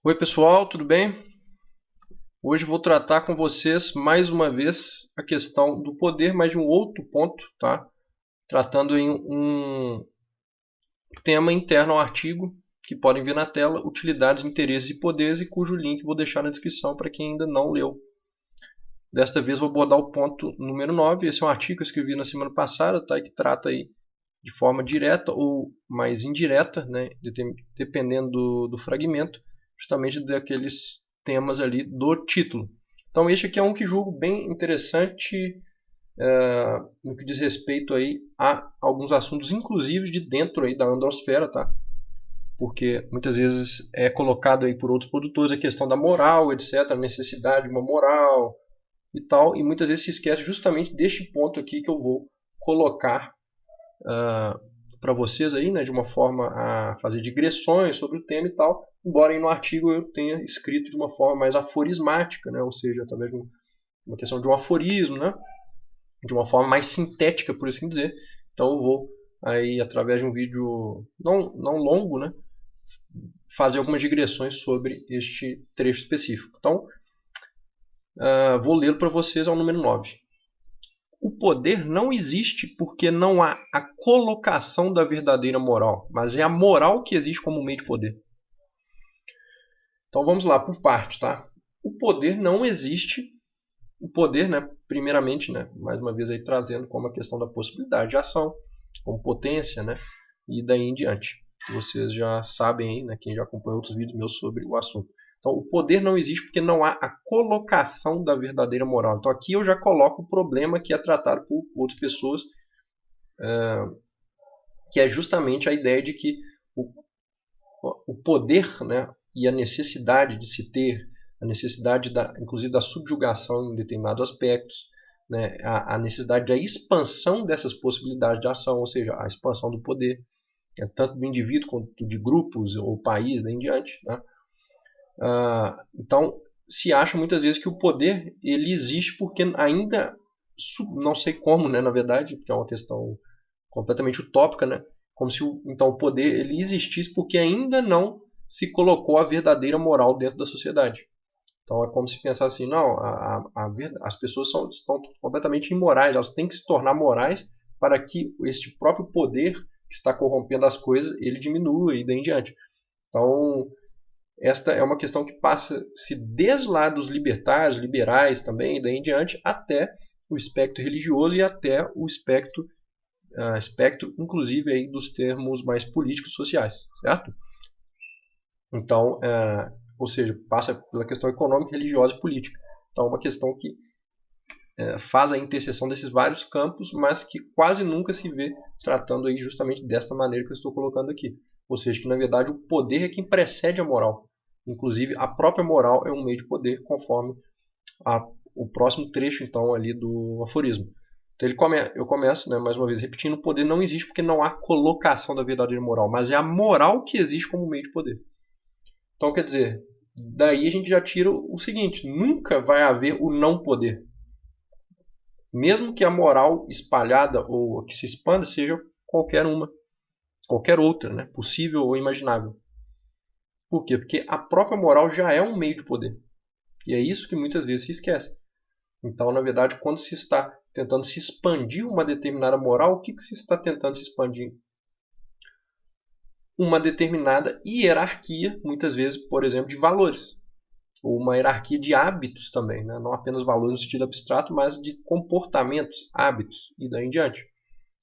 Oi pessoal, tudo bem? Hoje vou tratar com vocês mais uma vez a questão do poder, mas de um outro ponto, tá? Tratando em um tema interno ao artigo que podem ver na tela, utilidades, interesses e poderes, e cujo link vou deixar na descrição para quem ainda não leu. Desta vez vou abordar o ponto número 9. Esse é um artigo que eu escrevi na semana passada, tá? E que trata aí de forma direta ou mais indireta, né? Dependendo do fragmento, justamente daqueles temas ali do título. Então este aqui é um que julgo bem interessante no que diz respeito aí a alguns assuntos, inclusive de dentro aí da androsfera, tá? Porque muitas vezes é colocado aí por outros produtores a questão da moral, etc., a necessidade de uma moral e tal, e muitas vezes se esquece justamente deste ponto aqui que eu vou colocar para vocês aí, né, de uma forma a fazer digressões sobre o tema e tal, embora aí no artigo eu tenha escrito de uma forma mais aforismática, né, ou seja, através de uma questão de um aforismo, né, de uma forma mais sintética, por assim dizer. Então eu vou aí através de um vídeo não longo, né, fazer algumas digressões sobre este trecho específico. Então vou lê-lo para vocês ao número 9. O poder não existe porque não há a colocação da verdadeira moral, mas é a moral que existe como meio de poder. Então vamos lá, por parte, tá? O poder não existe. O poder, né, primeiramente, né, mais uma vez aí trazendo como a questão da possibilidade de ação, como potência, né, e daí em diante. Vocês já sabem aí, né, quem já acompanhou outros vídeos meus sobre o assunto. Então, o poder não existe porque não há a colocação da verdadeira moral. Então, aqui eu já coloco o problema que é tratado por outras pessoas, que é justamente a ideia de que o, o poder, né, e a necessidade de se ter, a necessidade inclusive da subjugação em determinados aspectos, né, a necessidade da expansão dessas possibilidades de ação, ou seja, a expansão do poder, né, tanto do indivíduo quanto de grupos ou país, daí em diante. Né? Então, se acha muitas vezes que o poder ele existe porque ainda, não sei como, né, na verdade, porque é uma questão completamente utópica, né? Como se então o poder ele existisse porque ainda não se colocou a verdadeira moral dentro da sociedade. Então é como se pensar assim, não, as pessoas estão completamente imorais, elas têm que se tornar morais para que este próprio poder que está corrompendo as coisas, ele diminua e daí em diante. Então, esta é uma questão que passa-se desde lá dos libertários, liberais também, e daí em diante, até o espectro religioso e até o espectro, inclusive aí dos termos mais políticos e sociais, certo? Então, ou seja, passa pela questão econômica, religiosa e política. Então, é uma questão que faz a interseção desses vários campos, mas que quase nunca se vê tratando aí justamente desta maneira que eu estou colocando aqui. Ou seja, que na verdade o poder é quem precede a moral. Inclusive, a própria moral é um meio de poder, conforme o próximo trecho então ali do aforismo. Então eu começo, né, mais uma vez, repetindo, o poder não existe porque não há colocação da verdadeira moral, mas é a moral que existe como meio de poder. Então, quer dizer, daí a gente já tira o seguinte, nunca vai haver o não poder. Mesmo que a moral espalhada ou que se expanda seja qualquer uma, qualquer outra, né, possível ou imaginável. Por quê? Porque a própria moral já é um meio de poder. E é isso que muitas vezes se esquece. Então, na verdade, quando se está tentando se expandir uma determinada moral, o que se está tentando se expandir? Uma determinada hierarquia, muitas vezes, por exemplo, de valores. Ou uma hierarquia de hábitos também, né? Não apenas valores no sentido abstrato, mas de comportamentos, hábitos e daí em diante.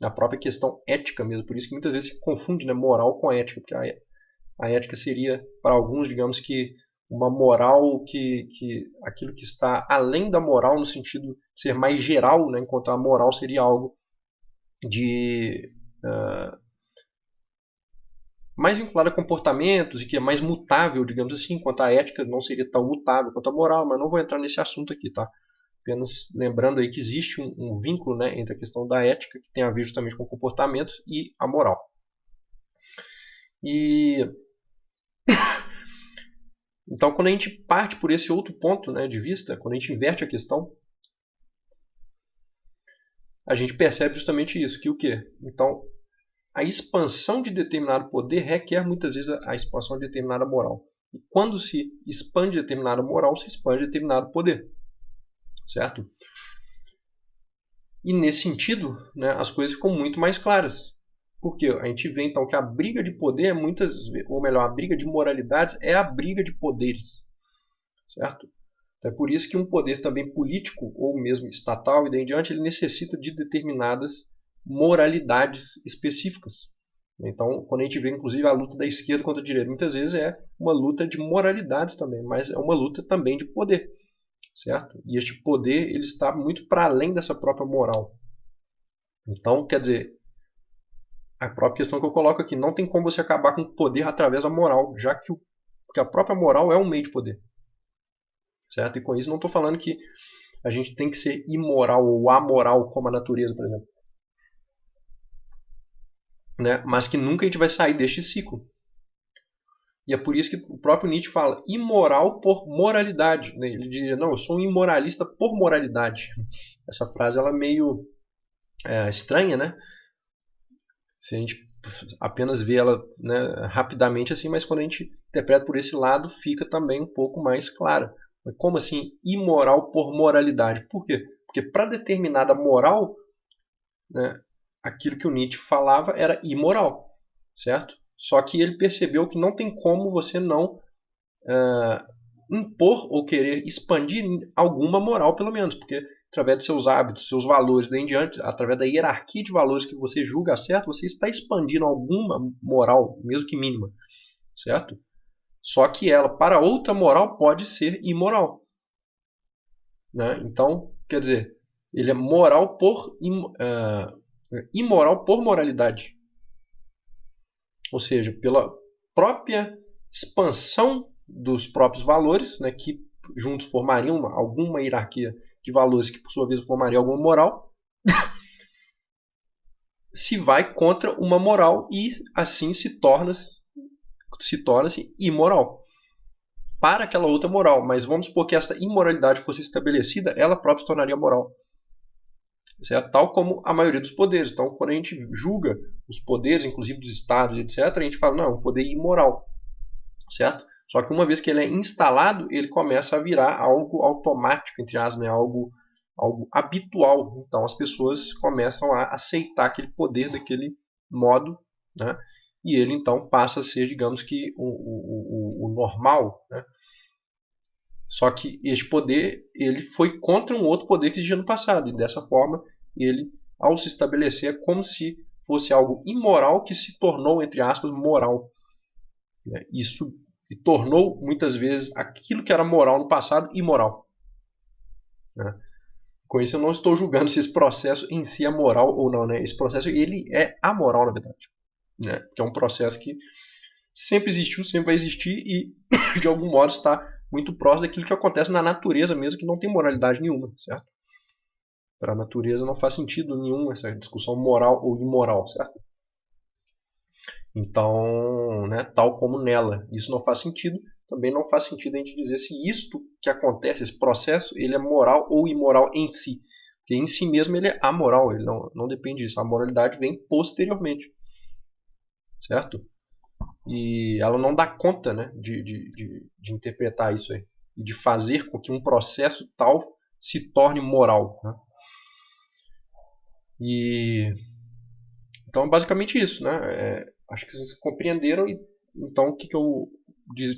Na própria questão ética mesmo, por isso que muitas vezes se confunde, né, moral com ética, porque a ética seria, para alguns, digamos que uma moral que aquilo que está além da moral no sentido de ser mais geral, né, enquanto a moral seria algo de mais vinculado a comportamentos e que é mais mutável, digamos assim, enquanto a ética não seria tão mutável quanto a moral, mas não vou entrar nesse assunto aqui, tá? Apenas lembrando aí que existe um vínculo, né, entre a questão da ética, que tem a ver justamente com comportamentos, e a moral. E então, quando a gente parte por esse outro ponto, né, de vista, quando a gente inverte a questão, a gente percebe justamente isso, que o quê? Então, a expansão de determinado poder requer muitas vezes a expansão de determinada moral. E quando se expande determinada moral, se expande determinado poder. Certo? E nesse sentido, né, as coisas ficam muito mais claras. Porque a gente vê então que a briga de poder é muitas vezes, ou melhor, a briga de moralidades é a briga de poderes. Certo? Então é por isso que um poder também político, ou mesmo estatal e daí em diante, ele necessita de determinadas moralidades específicas. Então, quando a gente vê inclusive a luta da esquerda contra a direita, muitas vezes é uma luta de moralidades também, mas é uma luta também de poder. Certo? E este poder ele está muito para além dessa própria moral. Então, quer dizer, a própria questão que eu coloco aqui, não tem como você acabar com o poder através da moral, já que, que a própria moral é um meio de poder. Certo? E com isso não estou falando que a gente tem que ser imoral ou amoral como a natureza, por exemplo. Né? Mas que nunca a gente vai sair deste ciclo. E é por isso que o próprio Nietzsche fala imoral por moralidade. Né? Ele diria, não, eu sou um imoralista por moralidade. Essa frase ela é meio estranha, né? Se a gente apenas vê ela, né, rapidamente assim, mas quando a gente interpreta por esse lado, fica também um pouco mais clara. Mas como assim imoral por moralidade? Por quê? Porque para determinada moral, né, aquilo que o Nietzsche falava era imoral, certo? Só que ele percebeu que não tem como você não impor ou querer expandir alguma moral, pelo menos, porque através de seus hábitos, seus valores, daí em diante, através da hierarquia de valores que você julga certo, você está expandindo alguma moral, mesmo que mínima, certo? Só que ela, para outra moral, pode ser imoral. Né? Então, quer dizer, ele é moral por imoral por moralidade. Ou seja, pela própria expansão dos próprios valores, né, que juntos formariam alguma hierarquia de valores que por sua vez formaria alguma moral, se vai contra uma moral e assim se torna-se imoral para aquela outra moral. Mas vamos supor que essa imoralidade fosse estabelecida, ela própria se tornaria moral. Certo? Tal como a maioria dos poderes. Então, quando a gente julga os poderes, inclusive dos estados, etc., a gente fala, não, é um poder imoral. Certo? Só que uma vez que ele é instalado, ele começa a virar algo automático, entre aspas, né? algo habitual. Então as pessoas começam a aceitar aquele poder daquele modo, né? E ele então passa a ser, digamos que, o normal. Né? Só que este poder ele foi contra um outro poder que existia no passado. E dessa forma, ele, ao se estabelecer, é como se fosse algo imoral que se tornou, entre aspas, moral. Isso tornou, muitas vezes, aquilo que era moral no passado, imoral. Com isso, eu não estou julgando se esse processo em si é moral ou não. Esse processo ele é amoral, na verdade. Que é um processo que sempre existiu, sempre vai existir e, de algum modo, está muito próximo daquilo que acontece na natureza mesmo, que não tem moralidade nenhuma, certo? Para a natureza não faz sentido nenhum essa discussão moral ou imoral, certo? Então, tal como nela, isso não faz sentido, também não faz sentido a gente dizer se isto que acontece, esse processo, ele é moral ou imoral em si. Porque em si mesmo ele é amoral, ele não depende disso. A moralidade vem posteriormente, certo? E ela não dá conta, né, de interpretar isso aí. E de fazer com que um processo tal se torne moral. Né? Então é basicamente isso, né? Acho que vocês compreenderam. E então o que eu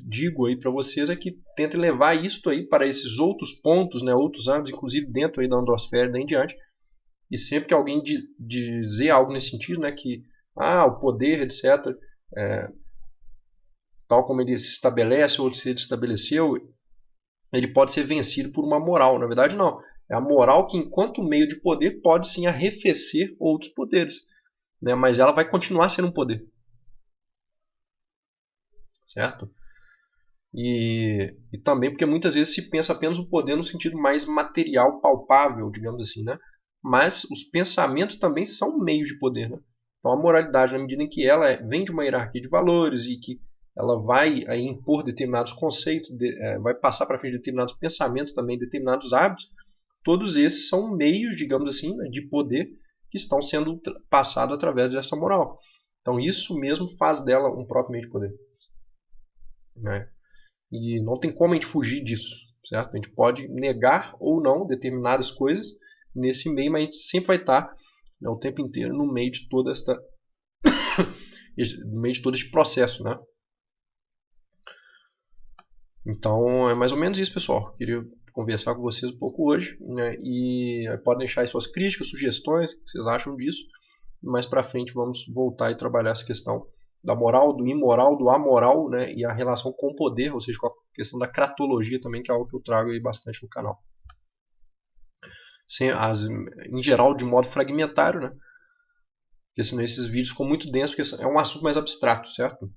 digo aí para vocês é que tentem levar isso aí para esses outros pontos, né, outros âmbitos, inclusive dentro aí da androsfera e daí em diante. E sempre que alguém dizer algo nesse sentido, né, que o poder, etc., tal como ele se estabelece ou se ele estabeleceu, ele pode ser vencido por uma moral. Na verdade, não. É a moral que, enquanto meio de poder, pode sim arrefecer outros poderes. Né? Mas ela vai continuar sendo um poder. Certo? E também porque muitas vezes se pensa apenas o poder no sentido mais material, palpável, digamos assim. Né? Mas os pensamentos também são meios de poder. Né? Então a moralidade, na medida em que ela vem de uma hierarquia de valores e que ela vai aí impor determinados conceitos, vai passar para frente determinados pensamentos também, determinados hábitos, todos esses são meios, digamos assim, de poder que estão sendo passados através dessa moral. Então isso mesmo faz dela um próprio meio de poder. Né? E não tem como a gente fugir disso, certo? A gente pode negar ou não determinadas coisas nesse meio, mas a gente sempre vai estar, né, o tempo inteiro no meio de toda no meio de todo esse processo, né? Então é mais ou menos isso, pessoal. Queria conversar com vocês um pouco hoje, né? E podem deixar aí suas críticas, sugestões, o que vocês acham disso. Mais para frente vamos voltar e trabalhar essa questão da moral, do imoral, do amoral, né? E a relação com o poder, ou seja, com a questão da cratologia também, que é algo que eu trago aí bastante no canal. Em geral, de modo fragmentário, né? Porque senão esses vídeos ficam muito densos, porque é um assunto mais abstrato, certo?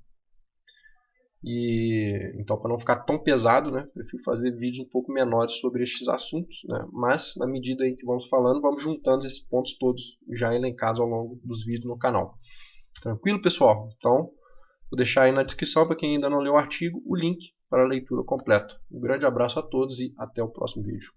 E então, para não ficar tão pesado, né, prefiro fazer vídeos um pouco menores sobre estes assuntos, né, mas na medida em que vamos falando, vamos juntando esses pontos todos já elencados ao longo dos vídeos no canal. Tranquilo, pessoal? Então, vou deixar aí na descrição, para quem ainda não leu o artigo, o link para a leitura completa. Um grande abraço a todos e até o próximo vídeo.